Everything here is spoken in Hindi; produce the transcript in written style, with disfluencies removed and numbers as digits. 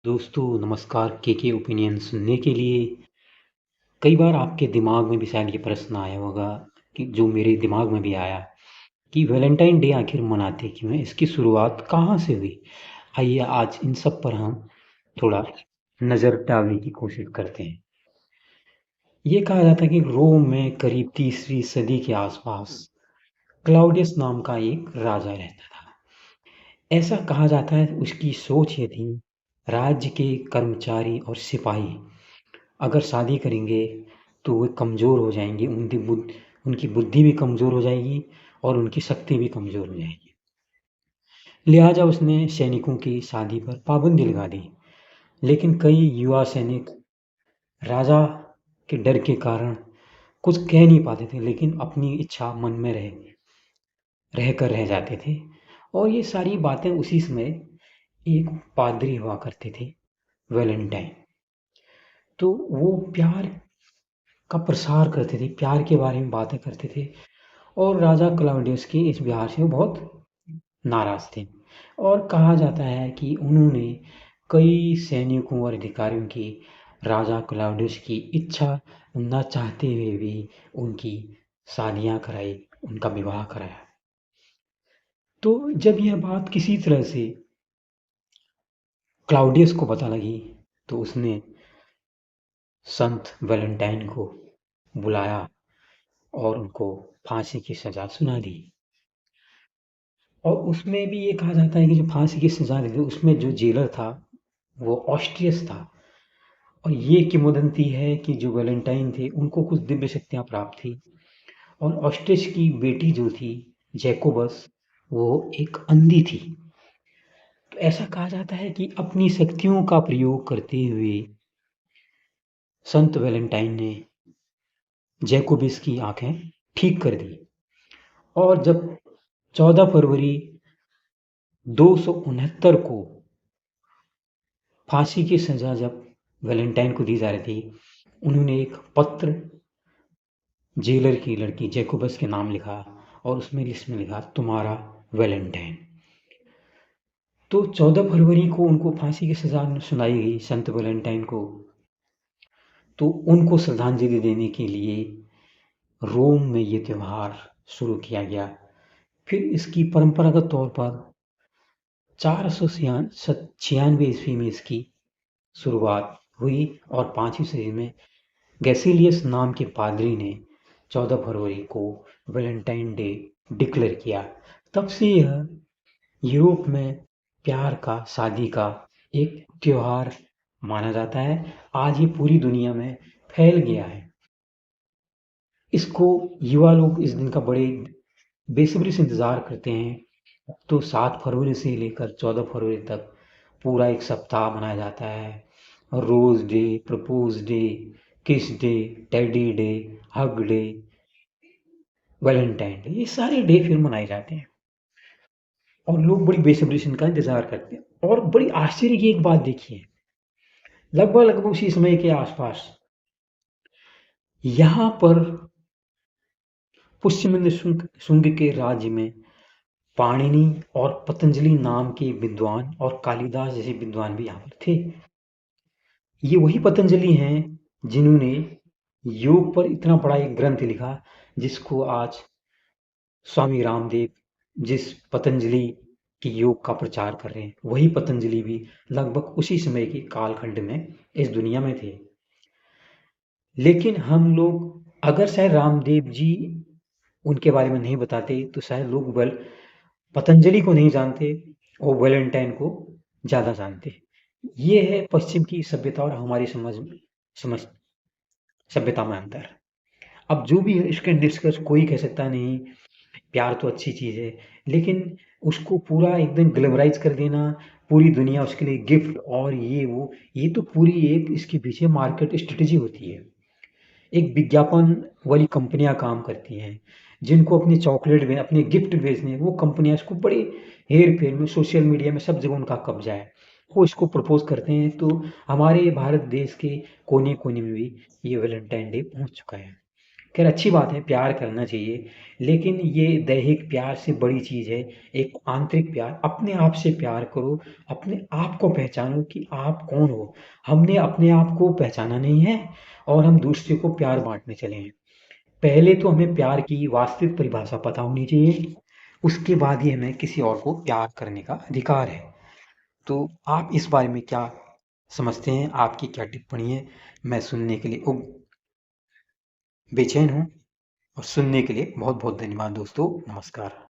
दोस्तों नमस्कार। के ओपिनियन सुनने के लिए कई बार आपके दिमाग में भी शायद ये प्रश्न आया होगा कि जो मेरे दिमाग में भी आया कि वैलेंटाइन डे आखिर मनाते क्यों हैं, इसकी शुरुआत कहाँ से हुई। आइए आज इन सब पर हम थोड़ा नज़र डालने की कोशिश करते हैं। ये कहा जाता है कि रोम में करीब 3वीं सदी के आसपास क्लाउडियस नाम का एक राजा रहता था। ऐसा कहा जाता है उसकी सोच ये थी, राज्य के कर्मचारी और सिपाही अगर शादी करेंगे तो वे कमज़ोर हो जाएंगे, उनकी बुद्धि भी कमज़ोर हो जाएगी और उनकी शक्ति भी कमज़ोर हो जाएगी। लिहाजा उसने सैनिकों की शादी पर पाबंदी लगा दी। लेकिन कई युवा सैनिक राजा के डर के कारण कुछ कह नहीं पाते थे, लेकिन अपनी इच्छा मन में रह जाते थे। और ये सारी बातें उसी समय एक पादरी हुआ करते थे, वैलेंटाइन। तो वो प्यार का प्रसार करते थे, प्यार के बारे में बातें करते थे और राजा क्लाउडियस के इस व्यवहार से वो बहुत नाराज़ थे। और कहा जाता है कि उन्होंने कई सैनिकों और अधिकारियों की राजा क्लाउडियस की इच्छा न चाहते हुए भी उनकी शादियाँ कराई, उनका विवाह कराया। तो जब यह बात किसी तरह से क्लाउडियस को पता लगी तो उसने संत वैलेंटाइन को बुलाया और उनको फांसी की सज़ा सुना दी। और उसमें भी ये कहा जाता है कि जो फांसी की सज़ा दी थी उसमें जो जेलर था वो ऑस्ट्रियस था। और ये किंवदंती है कि जो वैलेंटाइन थे उनको कुछ दिव्य शक्तियाँ प्राप्त थी और ऑस्ट्रियस की बेटी जो थी जैकोबस, वो एक अंधी थी। तो ऐसा कहा जाता है कि अपनी शक्तियों का प्रयोग करते हुए संत वैलेंटाइन ने जैकोबस की आंखें ठीक कर दी। और जब 14 फरवरी 269 को फांसी की सज़ा जब वैलेंटाइन को दी जा रही थी, उन्होंने एक पत्र जेलर की लड़की जैकोबस के नाम लिखा और उसमें लिस्ट में लिखा तुम्हारा वैलेंटाइन। तो 14 फरवरी को उनको फांसी की सज़ा सुनाई गई संत वैलेंटाइन को। तो उनको श्रद्धांजलि देने के लिए रोम में ये त्यौहार शुरू किया गया। फिर इसकी परंपरागत तौर पर 496 ईस्वी में इसकी शुरुआत हुई और 5वीं सदी में गैसीलियस नाम के पादरी ने 14 फरवरी को वैलेंटाइन डे डिक्लेयर किया। तब से यह यूरोप में प्यार का, शादी का एक त्योहार माना जाता है। आज ये पूरी दुनिया में फैल गया है। इसको युवा लोग इस दिन का बड़े बेसब्री से इंतज़ार करते हैं। तो 7 फरवरी से लेकर 14 फरवरी तक पूरा एक सप्ताह मनाया जाता है। रोज़ डे, प्रपोज डे, किस day, teddy day, hug day, Valentine day, ये सारे डे फिर मनाए जाते हैं और लोग बड़ी बेसब्री से इनका इंतज़ार करते हैं। और बड़ी आश्चर्य की एक बात देखिए, लगभग उसी समय के आसपास यहाँ पर पुष्यमिंद्र शुंग के राज्य में पाणिनि और पतंजलि नाम के विद्वान और कालिदास जैसे विद्वान भी यहाँ पर थे। ये वही पतंजलि हैं जिन्होंने योग पर इतना बड़ा एक ग्रंथ लिखा जिसको आज स्वामी रामदेव जिस पतंजलि की योग का प्रचार कर रहे हैं, वही पतंजलि भी लगभग उसी समय के कालखंड में इस दुनिया में थे। लेकिन हम लोग अगर शायद रामदेव जी उनके बारे में नहीं बताते तो शायद लोग पतंजलि को नहीं जानते और वैलेंटाइन को ज़्यादा जानते। ये है पश्चिम की सभ्यता और हमारी समझ सभ्यता में अंतर। अब जो भी है इसके निष्कर्ष कोई कह सकता नहीं, प्यार तो अच्छी चीज़ है, लेकिन उसको पूरा एकदम ग्लैमराइज़ कर देना, पूरी दुनिया उसके लिए गिफ्ट और ये वो, ये तो पूरी एक इसके पीछे मार्केट स्ट्रेटेजी होती है। एक विज्ञापन वाली कंपनियां काम करती हैं, जिनको अपने चॉकलेट में अपने गिफ्ट भेजने हैं, वो कंपनियां इसको बड़े हेर फेर में सोशल मीडिया में सब जगह उनका कब्जा है, वो इसको प्रपोज करते हैं। तो हमारे भारत देश के कोने कोने में भी ये वैलेंटाइन डे पहुंच चुका है। खैर अच्छी बात है, प्यार करना चाहिए, लेकिन ये दैहिक प्यार से बड़ी चीज़ है, एक आंतरिक प्यार, अपने आप से प्यार करो, अपने आप को पहचानो कि आप कौन हो। हमने अपने आप को पहचाना नहीं है और हम दूसरे को प्यार बाँटने चले हैं। पहले तो हमें प्यार की वास्तविक परिभाषा पता होनी चाहिए, उसके बाद ही हमें किसी और को प्यार करने का अधिकार है। तो आप इस बारे में क्या समझते हैं? आपकी क्या टिप्पणी है? मैं सुनने के लिए बेचैन हूँ और सुनने के लिए बहुत बहुत धन्यवाद दोस्तों। नमस्कार।